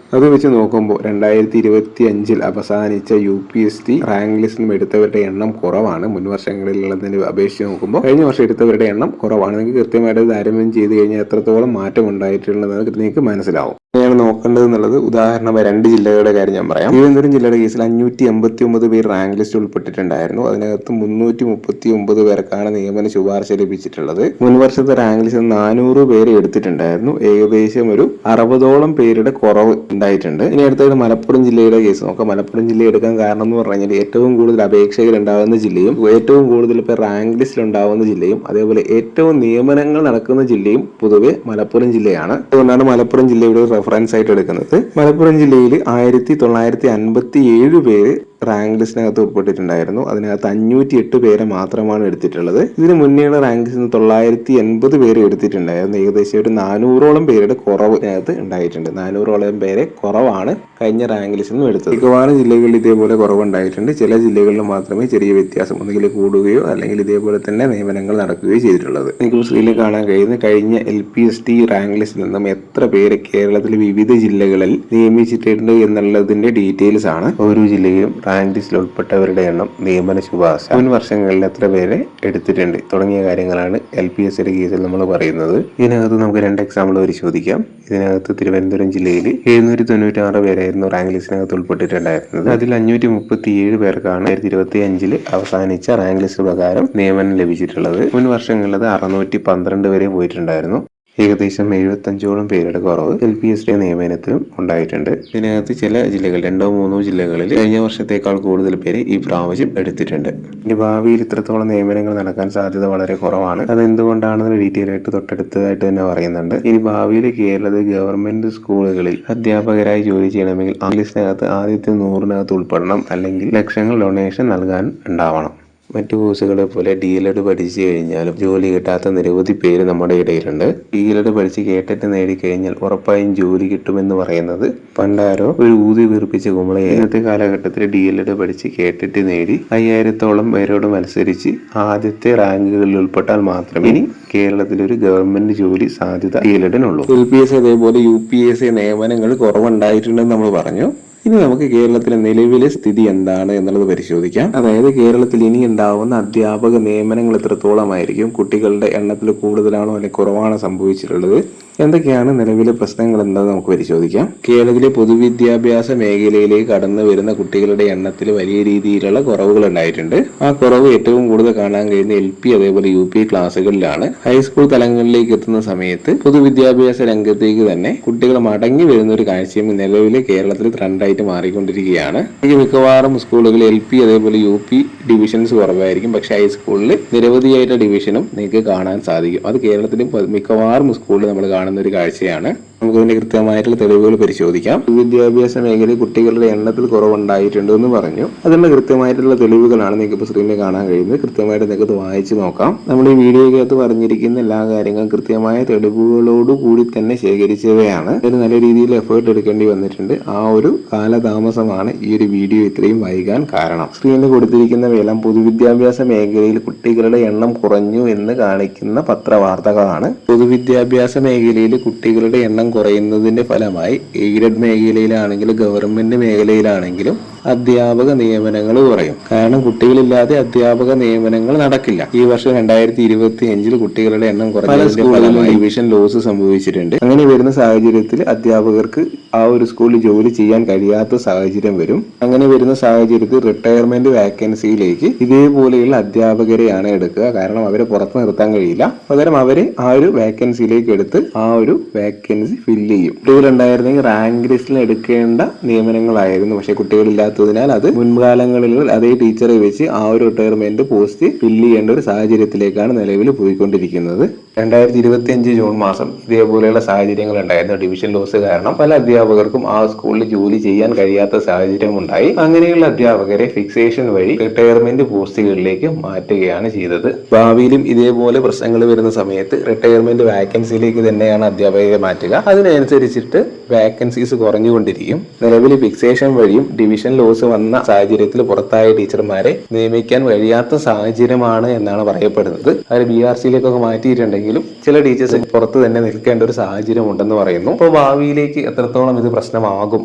അത് വെച്ച് നോക്കുമ്പോൾ 2025 അവസാനിച്ച UPSC റാങ്ക് ലിസ്റ്റിൽ എടുത്തവരുടെ എണ്ണം കുറവാണ്. മുൻ വർഷങ്ങളിലുള്ളതിന് അപേക്ഷിച്ച് നോക്കുമ്പോൾ കഴിഞ്ഞ വർഷം എടുത്തവരുടെ എണ്ണം കുറവാണ്. നിങ്ങൾക്ക് കൃത്യമായിട്ട് താരതമ്യം ചെയ്ത് കഴിഞ്ഞാൽ എത്രത്തോളം മാറ്റം ഉണ്ടായിട്ടുള്ളതെന്ന് നിങ്ങൾക്ക് മനസ്സിലാവും. ാണ് നോക്കേണ്ടത് എന്നുള്ളത്. ഉദാഹരണം 2 ജില്ലകളുടെ കാര്യം ഞാൻ പറയാം. തിരുവനന്തപുരം ജില്ലയുടെ കേസിൽ 589 പേർ റാങ്ക് ലിസ്റ്റ് ഉൾപ്പെട്ടിട്ടുണ്ടായിരുന്നു. അതിനകത്ത് 339 പേർക്കാണ് നിയമന ശുപാർശ ലഭിച്ചിട്ടുള്ളത്. മുൻ വർഷത്തെ റാങ്ക് ലിസ്റ്റ് 400 പേര് എടുത്തിട്ടുണ്ടായിരുന്നു. ഏകദേശം ഒരു 60ഓളം പേരുടെ കുറവ് ഉണ്ടായിട്ടുണ്ട്. ഇനി അടുത്തത് മലപ്പുറം ജില്ലയുടെ കേസ് നോക്കാം. മലപ്പുറം ജില്ല എടുക്കാൻ കാരണം എന്ന് പറഞ്ഞു കഴിഞ്ഞാൽ ഏറ്റവും കൂടുതൽ അപേക്ഷകർ ഉണ്ടാകുന്ന ജില്ലയും ഏറ്റവും കൂടുതൽ പേർ റാങ്ക് ലിസ്റ്റിൽ ഉണ്ടാകുന്ന ജില്ലയും അതേപോലെ ഏറ്റവും നിയമനങ്ങൾ നടക്കുന്ന ജില്ലയും പൊതുവെ മലപ്പുറം ജില്ലയാണ്. അതുകൊണ്ടാണ് മലപ്പുറം ജില്ലയുടെ റഫറൻസ് ആയിട്ട് എടുക്കുന്നത്. മലപ്പുറം ജില്ലയിൽ 1957 പേര് റാങ്ക് ലിസ്റ്റിനകത്ത് ഉൾപ്പെട്ടിട്ടുണ്ടായിരുന്നു. അതിനകത്ത് 508 പേരെ മാത്രമാണ് എടുത്തിട്ടുള്ളത്. ഇതിന് മുന്നേയുള്ള റാങ്ക് ലിസ്റ്റിൽ 980 പേര് എടുത്തിട്ടുണ്ടായിരുന്നു. ഏകദേശം ഒരു 400ഓളം പേരുടെ കുറവ് ഇതിനകത്ത് ഉണ്ടായിട്ടുണ്ട്. 400ഓളം പേരെ കുറവാണ് കഴിഞ്ഞ റാങ്ക് ലിസ്റ്റിൽ നിന്നും എടുത്തത്. മിക്കവാറും ജില്ലകളിൽ ഇതേപോലെ കുറവുണ്ടായിട്ടുണ്ട്. ചില ജില്ലകളിൽ മാത്രമേ ചെറിയ വ്യത്യാസം ഒന്നുകിൽ കൂടുകയോ അല്ലെങ്കിൽ ഇതേപോലെ തന്നെ നിയമനങ്ങൾ നടക്കുകയോ ചെയ്തിട്ടുള്ളത്. എനിക്ക് സ്ക്രീനിൽ കാണാൻ കഴിയുന്ന കഴിഞ്ഞ LPSC റാങ്ക് ലിസ്റ്റിൽ നിന്നും എത്ര പേര് കേരളത്തിലെ വിവിധ ജില്ലകളിൽ നിയമിച്ചിട്ടുണ്ട് എന്നുള്ളതിന്റെ ഡീറ്റെയിൽസ് ആണ്. ഓരോ ജില്ലയിലും റാങ്ക് ലിസ്റ്റിൽ ഉൾപ്പെട്ടവരുടെ എണ്ണം, നിയമന ശുപാർശ, മുൻ വർഷങ്ങളിൽ എത്ര പേരെ എടുത്തിട്ടുണ്ട് തുടങ്ങിയ കാര്യങ്ങളാണ് LPSCയുടെ കേസിൽ നമ്മൾ പറയുന്നത്. ഇതിനകത്ത് നമുക്ക് 2 എക്സാമ്പിൾ പരിശോധിക്കാം. ഇതിനകത്ത് തിരുവനന്തപുരം ജില്ലയിൽ 796 പേരായിരുന്നു റാങ്ക് ലിസ്റ്റിനകത്ത് ഉൾപ്പെട്ടിട്ടുണ്ടായിരുന്നത്. അതിൽ 537 പേർക്കാണ് 2025 അവസാനിച്ച റാങ്ക് ലിസ്റ്റ് പ്രകാരം നിയമനം ലഭിച്ചിട്ടുള്ളത്. മുൻ വർഷങ്ങളിൽ 612 വരെ പോയിട്ടുണ്ടായിരുന്നു. ഏകദേശം 75ഓളം പേരുടെ കുറവ് LPSC നിയമനത്തിലും ഉണ്ടായിട്ടുണ്ട്. ഇതിനകത്ത് ചില ജില്ലകൾ 2-3 ജില്ലകളിൽ കഴിഞ്ഞ വർഷത്തേക്കാൾ കൂടുതൽ പേര് ഈ പ്രാവശ്യം എടുത്തിട്ടുണ്ട്. ഇനി ഭാവിയിൽ ഇത്രത്തോളം നിയമനങ്ങൾ നടക്കാൻ സാധ്യത വളരെ കുറവാണ്. അത് എന്തുകൊണ്ടാണെന്ന് ഡീറ്റെയിൽ ആയിട്ട് തൊട്ടടുത്തതായിട്ട് തന്നെ പറയുന്നുണ്ട്. ഇനി ഭാവിയിൽ കേരളത്തിൽ ഗവൺമെന്റ് സ്കൂളുകളിൽ അധ്യാപകരായി ജോലി ചെയ്യണമെങ്കിൽ ആ ലിസ്റ്റിനകത്ത് ആദ്യത്തെ 100-നകത്ത് ഉൾപ്പെടണം, അല്ലെങ്കിൽ ലക്ഷങ്ങൾ ഡൊണേഷൻ നൽകാൻ ഉണ്ടാവണം. മറ്റു കോഴ്സുകളെ പോലെ DLED പഠിച്ചു കഴിഞ്ഞാലും ജോലി കിട്ടാത്ത നിരവധി പേര് നമ്മുടെ ഇടയിലുണ്ട്. DLED പഠിച്ച് കേട്ടിട്ട് നേടിക്കഴിഞ്ഞാൽ ഉറപ്പായും ജോലി കിട്ടുമെന്ന് പറയുന്നത് പണ്ടാരോ ഒരു ഊതി വീർപ്പിച്ച കുമ്പളയെ. ഇന്നത്തെ കാലഘട്ടത്തിൽ DLED പഠിച്ച് കേട്ടിട്ട് നേടി 5000ഓളം പേരോട് മത്സരിച്ച് ആദ്യത്തെ റാങ്കുകളിൽ ഉൾപ്പെട്ടാൽ മാത്രമേ ഇനി കേരളത്തിലൊരു ഗവൺമെന്റ് ജോലി സാധ്യത DLEDനുള്ളൂ. LPSC അതേപോലെ UPSC നിയമനങ്ങൾ കുറവുണ്ടായിട്ടുണ്ടെന്ന് നമ്മൾ പറഞ്ഞു. ഇനി നമുക്ക് കേരളത്തിലെ നിലവിലെ സ്ഥിതി എന്താണ് എന്നുള്ളത് പരിശോധിക്കാം. അതായത് കേരളത്തിൽ ഇനി ഉണ്ടാവുന്ന അധ്യാപക നിയമനങ്ങൾ എത്രത്തോളമായിരിക്കും, കുട്ടികളുടെ എണ്ണത്തിൽ കൂടുതലാണോ അല്ലെങ്കിൽ കുറവാണോ സംഭവിച്ചിട്ടുള്ളത്, എന്തൊക്കെയാണ് നിലവിലെ പ്രശ്നങ്ങൾ എന്താണെന്ന് നമുക്ക് പരിശോധിക്കാം. കേരളത്തിലെ പൊതുവിദ്യാഭ്യാസ മേഖലയിലേക്ക് കടന്നു വരുന്ന കുട്ടികളുടെ എണ്ണത്തിൽ വലിയ രീതിയിലുള്ള കുറവുകൾ ഉണ്ടായിട്ടുണ്ട്. ആ കുറവ് ഏറ്റവും കൂടുതൽ കാണാൻ കഴിയുന്ന LP അതേപോലെ UP ക്ലാസ്സുകളിലാണ്. ഹൈസ്കൂൾ തലങ്ങളിലേക്ക് എത്തുന്ന സമയത്ത് പൊതുവിദ്യാഭ്യാസ രംഗത്തേക്ക് തന്നെ കുട്ടികൾ മടങ്ങി വരുന്ന ഒരു കാഴ്ചയും നിലവിലെ കേരളത്തിൽ ട്രെൻഡായിട്ട് മാറിക്കൊണ്ടിരിക്കുകയാണ്. ഈ മിക്കവാറും സ്കൂളുകളിൽ LP അതേപോലെ UP ഡിവിഷൻസ് കുറവായിരിക്കും. പക്ഷെ ഹൈസ്കൂളിൽ നിരവധിയായിട്ട് ഡിവിഷനും നിങ്ങൾക്ക് കാണാൻ സാധിക്കും. അത് കേരളത്തിലെ മിക്കവാറും സ്കൂളിൽ നമ്മൾ കാണുന്ന ഒരു കാഴ്ചയാണ്. നമുക്കതിന്റെ കൃത്യമായിട്ടുള്ള തെളിവുകൾ പരിശോധിക്കാം. വിദ്യാഭ്യാസ മേഖലയിൽ കുട്ടികളുടെ എണ്ണത്തിൽ കുറവുണ്ടായിട്ടുണ്ട് എന്ന് പറഞ്ഞു. അതിനുള്ള കൃത്യമായിട്ടുള്ള തെളിവുകളാണ് നിങ്ങൾക്ക് ഇപ്പോൾ സ്ക്രീനിൽ കാണാൻ കഴിയുന്നത്. കൃത്യമായിട്ട് നിങ്ങൾക്ക് വായിച്ചു നോക്കാം. നമ്മൾ ഈ വീഡിയോയ്ക്കകത്ത് പറഞ്ഞിരിക്കുന്ന എല്ലാ കാര്യങ്ങളും കൃത്യമായ തെളിവുകളോട് കൂടി തന്നെ ശേഖരിച്ചവയാണ്. ഇതിന് നല്ല രീതിയിൽ എഫേർട്ട് എടുക്കേണ്ടി വന്നിട്ടുണ്ട്. ആ ഒരു കാലതാമസമാണ് ഈ ഒരു വീഡിയോ ഇത്രയും വൈകാൻ കാരണം. സ്ക്രീനിൽ കൊടുത്തിരിക്കുന്നവയെല്ലാം പൊതുവിദ്യാഭ്യാസ മേഖലയിൽ കുട്ടികളുടെ എണ്ണം കുറഞ്ഞു എന്ന് കാണിക്കുന്ന പത്രവാർത്തകളാണ്. പൊതുവിദ്യാഭ്യാസ മേഖലയിൽ കുട്ടികളുടെ എണ്ണം കുറയുന്നതിന്റെ ഫലമായി എയ്ഡഡ് മേഖലയിലാണെങ്കിലും ഗവൺമെന്റ് മേഖലയിലാണെങ്കിലും അധ്യാപക നിയമനങ്ങൾ കുറയും. കാരണം കുട്ടികളില്ലാതെ അധ്യാപക നിയമനങ്ങൾ നടക്കില്ല. ഈ വർഷം 2025 കുട്ടികളുടെ എണ്ണം കുറഞ്ഞതിന്റെ ഫലമായി ഡിവിഷൻ ലോസ് സംഭവിച്ചിട്ടുണ്ട്. അങ്ങനെ വരുന്ന സാഹചര്യത്തിൽ അധ്യാപകർക്ക് ആ ഒരു സ്കൂളിൽ ജോലി ചെയ്യാൻ കഴിയാത്ത സാഹചര്യം വരും. അങ്ങനെ വരുന്ന സാഹചര്യത്തിൽ റിട്ടയർമെന്റ് വാക്കൻസിയിലേക്ക് ഇതേപോലെയുള്ള അധ്യാപകരെയാണ് എടുക്കുക. കാരണം അവരെ പുറത്ത് നിർത്താൻ കഴിയില്ല. പകരം അവരെ ആ ഒരു വാക്കൻസിയിലേക്ക് എടുത്ത് ആ ഒരു വാക്കൻസി ഫില്ല് ചെയ്യും. കുട്ടികളുണ്ടായിരുന്നെങ്കിൽ റാങ്ക് ലിസ്റ്റിൽ എടുക്കേണ്ട നിയമനങ്ങളായിരുന്നു. പക്ഷെ കുട്ടികളില്ലാത്തതിനാൽ അത് മുൻകാലങ്ങളിൽ അതേ ടീച്ചറെ വെച്ച് ആ ഒരു റിട്ടയർമെന്റ് പോസ്റ്റ് ഫില്ല് ചെയ്യേണ്ട ഒരു സാഹചര്യത്തിലേക്കാണ് നിലവിൽ പോയിക്കൊണ്ടിരിക്കുന്നത്. 2025 ജൂൺ മാസം ഇതേപോലെയുള്ള സാഹചര്യങ്ങൾ ഉണ്ടായിരുന്നു. ഡിവിഷൻ ലോസ് കാരണം പല അധ്യാപകർക്കും ആ സ്കൂളിൽ ജോലി ചെയ്യാൻ കഴിയാത്ത സാഹചര്യം ഉണ്ടായി. അങ്ങനെയുള്ള അധ്യാപകരെ ഫിക്സേഷൻ വഴി റിട്ടയർമെന്റ് പോസ്റ്റുകളിലേക്ക് മാറ്റുകയാണ് ചെയ്തത്. ഭാവിയിലും ഇതേപോലെ പ്രശ്നങ്ങൾ വരുന്ന സമയത്ത് റിട്ടയർമെന്റ് വാക്കൻസിയിലേക്ക് തന്നെയാണ് അധ്യാപകരെ മാറ്റുക. അതിനനുസരിച്ചിട്ട് വാക്കൻസീസ് കുറഞ്ഞുകൊണ്ടിരിക്കും. നിലവിൽ ഫിക്സേഷൻ വഴിയും ഡിവിഷൻ ലോസ് വന്ന സാഹചര്യത്തിൽ പുറത്തായ ടീച്ചർമാരെ നിയമിക്കാൻ കഴിയാത്ത സാഹചര്യമാണ് എന്നാണ് പറയപ്പെടുന്നത്. അവർ BRCയിലേക്കൊക്കെ മാറ്റിയിട്ടുണ്ടെങ്കിലും ചില ടീച്ചേഴ്സ് പുറത്ത് തന്നെ നിൽക്കേണ്ട ഒരു സാഹചര്യം ഉണ്ടെന്ന് പറയുന്നു. അപ്പോൾ ഭാവിയിലേക്ക് എത്രത്തോളം ഇത് പ്രശ്നമാകും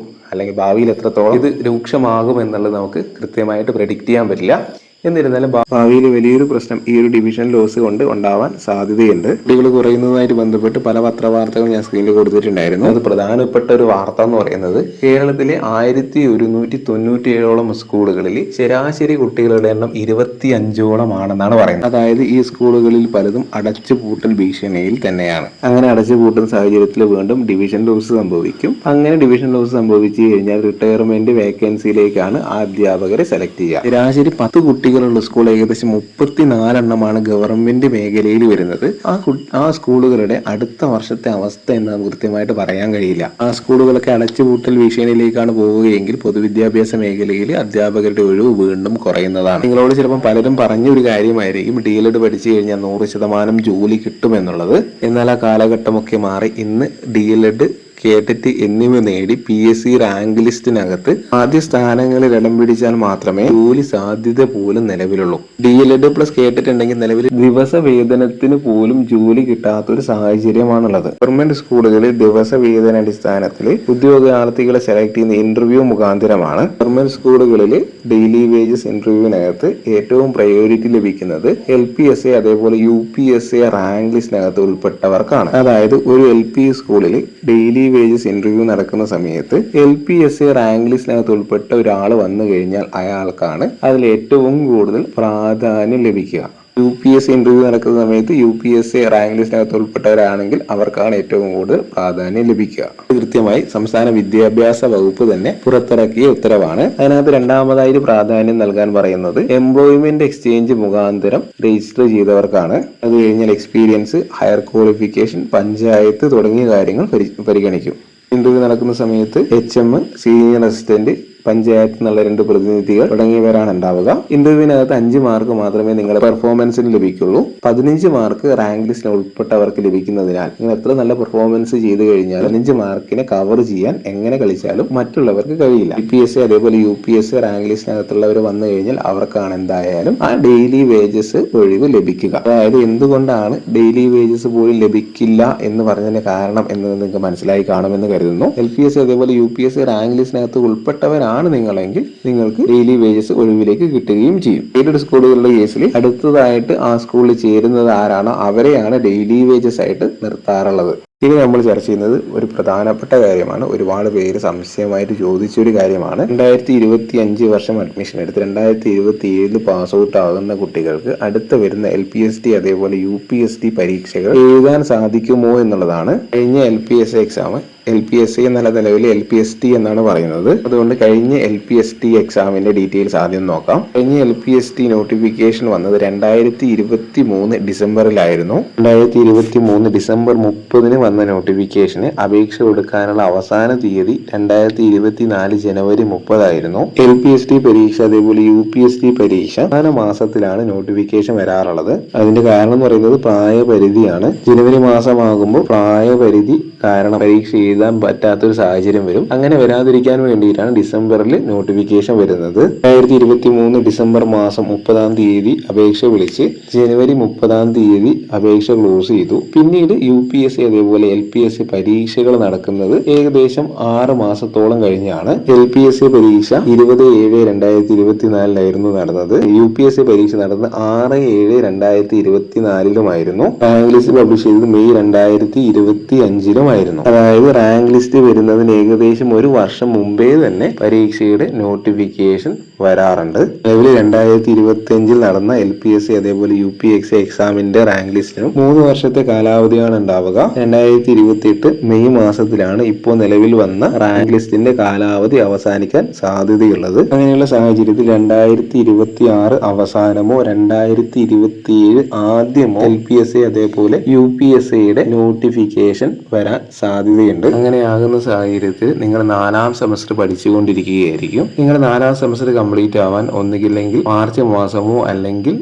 അല്ലെങ്കിൽ ഭാവിയിൽ എത്രത്തോളം ഇത് രൂക്ഷമാകും എന്നുള്ളത് നമുക്ക് കൃത്യമായിട്ട് പ്രെഡിക്റ്റ് ചെയ്യാൻ പറ്റില്ല. എന്നിരുന്നാലും ഭാവിയിൽ വലിയൊരു പ്രശ്നം ഈ ഒരു ഡിവിഷൻ ലോസ് കൊണ്ട് ഉണ്ടാവാൻ സാധ്യതയുണ്ട്. കുട്ടികൾ കുറയുന്നതുമായിട്ട് ബന്ധപ്പെട്ട് പല പത്രവാർത്തകൾ ഞാൻ സ്ക്രീനിൽ കൊടുത്തിട്ടുണ്ടായിരുന്നു. അത് പ്രധാനപ്പെട്ട ഒരു വാർത്ത എന്ന് പറയുന്നത് കേരളത്തിലെ 1197ഓളം സ്കൂളുകളിൽ ശരാശരി കുട്ടികളുടെ എണ്ണം 25ഓളം ആണെന്നാണ് പറയുന്നത്. അതായത് ഈ സ്കൂളുകളിൽ പലതും അടച്ചുപൂട്ടൽ ഭീഷണിയിൽ തന്നെയാണ്. അങ്ങനെ അടച്ചുപൂട്ടുന്ന സാഹചര്യത്തിൽ വീണ്ടും ഡിവിഷൻ ലോസ് സംഭവിക്കും. അങ്ങനെ ഡിവിഷൻ ലോസ് സംഭവിച്ചു കഴിഞ്ഞാൽ റിട്ടയർമെന്റ് വേക്കൻസിയിലേക്കാണ് ആ അധ്യാപകരെ സെലക്ട് ചെയ്യുക. ശരാശരി 10 കുട്ടികളുള്ള സ്കൂൾ ഏകദേശം 34 എണ്ണമാണ് ഗവൺമെന്റ് മേഖലയിൽ വരുന്നത്. ആ സ്കൂളുകളുടെ അടുത്ത വർഷത്തെ അവസ്ഥ എന്ന് നമുക്ക് കൃത്യമായിട്ട് പറയാൻ കഴിയില്ല. ആ സ്കൂളുകളൊക്കെ അടച്ചുപൂട്ടൽ ഭീഷണിയിലേക്കാണ് പോവുകയെങ്കിൽ പൊതുവിദ്യാഭ്യാസ മേഖലയിൽ അധ്യാപകരുടെ ഒഴിവ് വീണ്ടും കുറയുന്നതാണ്. നിങ്ങളോട് ചിലപ്പോൾ പലരും പറഞ്ഞ ഒരു കാര്യമായിരിക്കും DLED പഠിച്ചു കഴിഞ്ഞാൽ 100% ജോലി കിട്ടുമെന്നുള്ളത്. എന്നാൽ ആ കാലഘട്ടമൊക്കെ മാറി ഇന്ന് DLED കേട്ടറ്റ് എന്നിവ നേടി PSC റാങ്ക് ലിസ്റ്റിനകത്ത് ആദ്യ സ്ഥാനങ്ങളിൽ ഇടം പിടിച്ചാൽ മാത്രമേ ജോലി സാധ്യത പോലും നിലവിലുള്ളൂ. DLED പ്ലസ് കേട്ടറ്റ് ഉണ്ടെങ്കിൽ നിലവിൽ ദിവസ വേതനത്തിന് പോലും ജോലി കിട്ടാത്ത ഒരു സാഹചര്യമാണുള്ളത്. ഗവൺമെന്റ് സ്കൂളുകളിൽ ദിവസ വേതന അടിസ്ഥാനത്തിൽ ഉദ്യോഗാർത്ഥികളെ സെലക്ട് ചെയ്യുന്ന ഇന്റർവ്യൂ മുഖാന്തരമാണ്. ഗവൺമെന്റ് സ്കൂളുകളിൽ ഡെയിലി വേജസ് ഇന്റർവ്യൂവിനകത്ത് ഏറ്റവും പ്രയോറിറ്റി ലഭിക്കുന്നത് LPSA അതേപോലെ UPSA റാങ്ക് ലിസ്റ്റിനകത്ത് ഉൾപ്പെട്ടവർക്കാണ്. അതായത് ഒരു LP സ്കൂളിൽ ഡെയിലി വേജസ് ഇന്റർവ്യൂ നടക്കുന്ന സമയത്ത് LPSA റാങ്ക് ലിസ്റ്റിനകത്ത് ഉൾപ്പെട്ട ഒരാൾ വന്നു കഴിഞ്ഞാൽ അയാൾക്കാണ് അതിൽ ഏറ്റവും കൂടുതൽ പ്രാധാന്യം ലഭിക്കുക. UPSA ഇന്റർവ്യൂ നടക്കുന്ന സമയത്ത് UPSA റാങ്ക് ലിസ്റ്റിനകത്ത് ഉൾപ്പെട്ടവരാണെങ്കിൽ അവർക്കാണ് ഏറ്റവും കൂടുതൽ പ്രാധാന്യം ലഭിക്കുക. കൃത്യമായി സംസ്ഥാന വിദ്യാഭ്യാസ വകുപ്പ് തന്നെ പുറത്തിറക്കിയ ഉത്തരവാണ്. അതിനകത്ത് രണ്ടാമതായി പ്രാധാന്യം നൽകാൻ പറയുന്നത് എംപ്ലോയ്മെന്റ് എക്സ്ചേഞ്ച് മുഖാന്തരം രജിസ്റ്റർ ചെയ്തവർക്കാണ്. അത് കഴിഞ്ഞാൽ എക്സ്പീരിയൻസ്, ഹയർ ക്വാളിഫിക്കേഷൻ, പഞ്ചായത്ത് തുടങ്ങിയ കാര്യങ്ങൾ പരിഗണിക്കും. ഇന്റർവ്യൂ നടക്കുന്ന സമയത്ത് HM, സീനിയർ അസിസ്റ്റന്റ്, പഞ്ചായത്ത് എന്നുള്ള 2 പ്രതിനിധികൾ തുടങ്ങിയവരാണ് ഉണ്ടാവുക. ഇന്റർവ്യൂവിനകത്ത് 5 മാർക്ക് മാത്രമേ നിങ്ങളുടെ പെർഫോമൻസിന് ലഭിക്കുള്ളൂ. 15 മാർക്ക് റാങ്ക് ലിസ്റ്റിൽ ഉൾപ്പെട്ടവർക്ക് ലഭിക്കുന്നതിനാൽ നിങ്ങൾ എത്ര നല്ല പെർഫോമൻസ് ചെയ്തു കഴിഞ്ഞാൽ 15 മാർക്കിനെ കവർ ചെയ്യാൻ എങ്ങനെ കളിച്ചാലും മറ്റുള്ളവർക്ക് കഴിയില്ല. PSA അതേപോലെ UPSA റാങ്ക് ലിസ്റ്റിനകത്തുള്ളവർ വന്നു കഴിഞ്ഞാൽ അവർക്കാണ് എന്തായാലും ആ ഡെയിലി വേജസ് ഒഴിവ് ലഭിക്കുക. അതായത് എന്തുകൊണ്ടാണ് ഡെയിലി വേജസ് പോലും ലഭിക്കില്ല എന്ന് പറഞ്ഞതിന്റെ കാരണം എന്ന് നിങ്ങൾക്ക് മനസ്സിലായി കാണുമെന്ന് കരുതുന്നു. LPSA അതേപോലെ UPSA റാങ്ക് ലിസ്റ്റിനകത്ത് ഉൾപ്പെട്ടവരാണ് നിങ്ങളെങ്കിൽ നിങ്ങൾക്ക് ഡെയിലി വേജസ് ഒഴിവിലേക്ക് കിട്ടുകയും ചെയ്യും. എയ്ഡഡ് സ്കൂളുകളുടെ കേസിൽ അടുത്തതായിട്ട് ആ സ്കൂളിൽ ചേരുന്നത് ആരാണോ അവരെയാണ് ഡെയിലി വേജസ് ആയിട്ട് നിർത്താറുള്ളത്. ഇനി നമ്മൾ ചർച്ച ചെയ്യുന്നത് ഒരു പ്രധാനപ്പെട്ട കാര്യമാണ്. ഒരുപാട് പേര് സംശയമായിട്ട് ചോദിച്ചൊരു കാര്യമാണ്. 2025 വർഷം അഡ്മിഷൻ എടുത്ത് 2027 പാസ് ഔട്ട് ആകുന്ന കുട്ടികൾക്ക് അടുത്ത വരുന്ന LPST അതേപോലെ UPST പരീക്ഷകൾ എഴുതാൻ സാധിക്കുമോ എന്നുള്ളതാണ്. കഴിഞ്ഞ LPSA എക്സാം LPSA എന്നല്ല, നിലവിൽ LPST എന്നാണ് പറയുന്നത്. അതുകൊണ്ട് കഴിഞ്ഞ LPST എക്സാമിന്റെ ഡീറ്റെയിൽസ് ആദ്യം നോക്കാം. കഴിഞ്ഞ LPST നോട്ടിഫിക്കേഷൻ വന്നത് 2023 ഡിസംബറിലായിരുന്നു. 2023 ഡിസംബർ 30 വന്ന നോട്ടിഫിക്കേഷന് അപേക്ഷ കൊടുക്കാനുള്ള അവസാന തീയതി 2024 ജനുവരി 30 ആയിരുന്നു. LPST പരീക്ഷ അതേപോലെ UPST പരീക്ഷ അവസാന മാസത്തിലാണ് നോട്ടിഫിക്കേഷൻ വരാറുള്ളത്. അതിന്റെ കാരണം എന്ന് പറയുന്നത് പ്രായപരിധിയാണ്. ജനുവരി മാസമാകുമ്പോൾ പ്രായപരിധി കാരണം പരീക്ഷ എഴുതാൻ പറ്റാത്തൊരു സാഹചര്യം വരും. അങ്ങനെ വരാതിരിക്കാൻ വേണ്ടിയിട്ടാണ് ഡിസംബറിൽ നോട്ടിഫിക്കേഷൻ വരുന്നത്. 2023 ഡിസംബർ മാസം 30 അപേക്ഷ വിളിച്ച് ജനുവരി 30 അപേക്ഷ ക്ലോസ് ചെയ്തു. പിന്നീട് UPSC അതേപോലെ LPSC പരീക്ഷകൾ നടക്കുന്നത് ഏകദേശം 6 മാസത്തോളം കഴിഞ്ഞാണ്. LPSC പരീക്ഷ 20/7/2024 നടന്നത്. UPSC പരീക്ഷ നടന്നത് 6/7/2024 റാങ്ക് ലിസ്റ്റ് പബ്ലിഷ് ചെയ്തത് മെയ് 2025 അതായത് റാങ്ക് ലിസ്റ്റ് വരുന്നതിന് ഏകദേശം ഒരു വർഷം മുമ്പേ തന്നെ പരീക്ഷയുടെ നോട്ടിഫിക്കേഷൻ വരാറുണ്ട്. നിലവിൽ 2025 നടന്ന LPSC അതേപോലെ UPSC എക്സാമിന്റെ റാങ്ക് ലിസ്റ്റിനും 3 വർഷത്തെ കാലാവധിയാണ് ഉണ്ടാവുക. 2028 മെയ് മാസത്തിലാണ് ഇപ്പോൾ നിലവിൽ വന്ന റാങ്ക് ലിസ്റ്റിന്റെ കാലാവധി അവസാനിക്കാൻ സാധ്യതയുള്ളത്. അങ്ങനെയുള്ള സാഹചര്യത്തിൽ 2026 അവസാനമോ 2027 ആദ്യമോ LPSC അതേപോലെ UPSCയുടെ നോട്ടിഫിക്കേഷൻ വരാൻ സാധ്യതയുണ്ട്. അങ്ങനെയാകുന്ന സാഹചര്യത്തിൽ നിങ്ങൾ 4ാം സെമസ്റ്റർ പഠിച്ചുകൊണ്ടിരിക്കുകയായിരിക്കും. നിങ്ങൾ 4ാം സെമസ്റ്റർ കംപ്ലീറ്റ് ആവാൻ ഒന്നുകില്ലെങ്കിൽ മാർച്ച് മാസമോ അല്ലെങ്കിൽ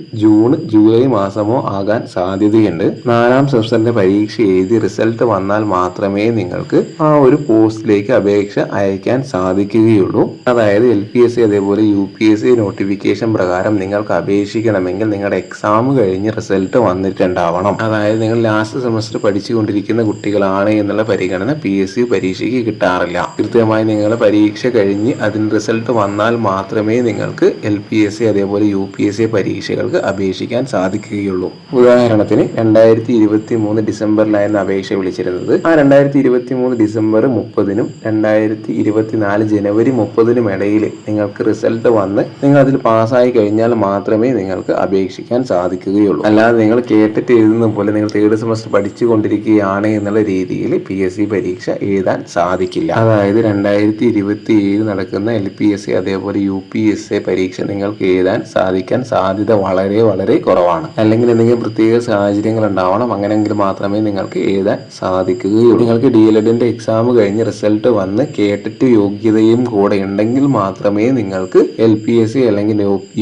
ജൂലൈ മാസമോ ആകാൻ സാധ്യതയുണ്ട്. 4ാം സെമസ്റ്ററിന്റെ പരീക്ഷ എഴുതി റിസൾട്ട് വന്നാൽ മാത്രമേ നിങ്ങൾക്ക് ആ ഒരു പോസ്റ്റിലേക്ക് അപേക്ഷ അയക്കാൻ സാധിക്കുകയുള്ളൂ. അതായത് LPSC അതേപോലെ UPSC നോട്ടിഫിക്കേഷൻ പ്രകാരം നിങ്ങൾക്ക് അപേക്ഷിക്കണമെങ്കിൽ നിങ്ങളുടെ എക്സാം കഴിഞ്ഞ് റിസൾട്ട് വന്നിട്ടുണ്ടാവണം. അതായത് നിങ്ങൾ ലാസ്റ്റ് സെമസ്റ്റർ പഠിച്ചുകൊണ്ടിരിക്കുന്ന കുട്ടികളാണ് എന്നുള്ള പരിഗണന PSC പരീക്ഷയ്ക്ക് കിട്ടാറില്ല. കൃത്യമായി നിങ്ങളുടെ പരീക്ഷ കഴിഞ്ഞ് അതിന് റിസൾട്ട് വന്നാൽ മാത്രമേ നിങ്ങൾക്ക് LPSC അതേപോലെ UPSC പരീക്ഷകൾക്ക് അപേക്ഷിക്കാൻ സാധിക്കുകയുള്ളൂ. ഉദാഹരണത്തിന് 2023 ഡിസംബറിലായിരുന്നു അപേക്ഷ വിളിച്ചിരുന്നത്. ആ 2023 ഡിസംബർ 30 2024 ജനുവരി 30 ഇടയിൽ നിങ്ങൾക്ക് റിസൾട്ട് വന്ന് നിങ്ങൾ അതിൽ പാസ്സായി കഴിഞ്ഞാൽ മാത്രമേ നിങ്ങൾക്ക് അപേക്ഷിക്കാൻ സാധിക്കുകയുള്ളൂ. അല്ലാതെ നിങ്ങൾ കേട്ടിട്ട് എഴുതുന്ന പോലെ നിങ്ങൾ 3rd സെമസ്റ്റർ പഠിച്ചുകൊണ്ടിരിക്കുകയാണ് എന്നുള്ള രീതിയിൽ PSC പരീക്ഷ എഴുതാൻ സാധിക്കില്ല. അതായത് 2027 നടക്കുന്ന LPSC അതേപോലെ UPSC പരീക്ഷ നിങ്ങൾക്ക് എഴുതാൻ സാധിക്കാൻ സാധ്യത വളരെ വളരെ കുറവാണ്. അല്ലെങ്കിൽ എന്തെങ്കിലും പ്രത്യേക സാഹചര്യങ്ങൾ ഉണ്ടാവണം. അങ്ങനെയെങ്കിൽ മാത്രമേ നിങ്ങൾക്ക് എഴുതാൻ സാധിക്കുകയുള്ളൂ. നിങ്ങൾക്ക് DLEDന്റെ എക്സാം കഴിഞ്ഞ് റിസൾട്ട് വന്ന് കേട്ടിട്ട് യോഗ്യതയും കൂടെ ഉണ്ടെങ്കിൽ മാത്രമേ നിങ്ങൾക്ക് LPSC അല്ലെങ്കിൽ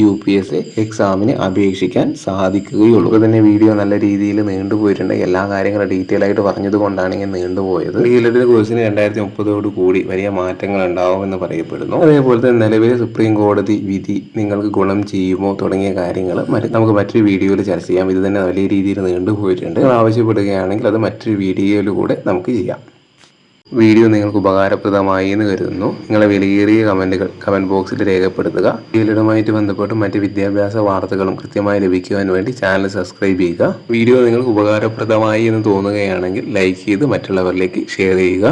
UPSC എക്സാമിന് അപേക്ഷിക്കാൻ സാധിക്കുകയുള്ളൂ. ഇപ്പോൾ തന്നെ വീഡിയോ നല്ല രീതിയിൽ നീണ്ടുപോയിട്ടുണ്ട്. എല്ലാ കാര്യങ്ങളും ഡീറ്റെയിൽ ആയിട്ട് പറഞ്ഞത് കൊണ്ടാണ് ഇങ്ങനെ നീണ്ടുപോയത്. DLED കോഴ്സിന് 2030 കൂടി വലിയ മാറ്റങ്ങൾ ഉണ്ടാവുമെന്ന് പറയപ്പെടുന്നു. അതേപോലെ തന്നെ നിലവിലെ സുപ്രീം കോടതി വിധി നിങ്ങൾക്ക് ഗുണം ചെയ്യുമോ തുടങ്ങിയ കാര്യങ്ങൾ നമുക്ക് മറ്റൊരു വീഡിയോയിൽ ചർച്ച ചെയ്യാം. ഇത് തന്നെ വലിയ രീതിയിൽ നീണ്ടുപോയിട്ടുണ്ട്. നിങ്ങൾ ആവശ്യപ്പെടുകയാണെങ്കിൽ അത് മറ്റൊരു വീഡിയോയിൽ കൂടെ നമുക്ക് ചെയ്യാം. വീഡിയോ നിങ്ങൾക്ക് ഉപകാരപ്രദമായി എന്ന് കരുതുന്നു. നിങ്ങളെ വിലയേറിയ കമന്റുകൾ കമന്റ് ബോക്സിൽ രേഖപ്പെടുത്തുക. DLEDുമായിട്ട് ബന്ധപ്പെട്ട് മറ്റ് വിദ്യാഭ്യാസ വാർത്തകളും കൃത്യമായി ലഭിക്കുവാൻ വേണ്ടി ചാനൽ സബ്സ്ക്രൈബ് ചെയ്യുക. വീഡിയോ നിങ്ങൾക്ക് ഉപകാരപ്രദമായി എന്ന് തോന്നുകയാണെങ്കിൽ ലൈക്ക് ചെയ്ത് മറ്റുള്ളവരിലേക്ക് ഷെയർ ചെയ്യുക.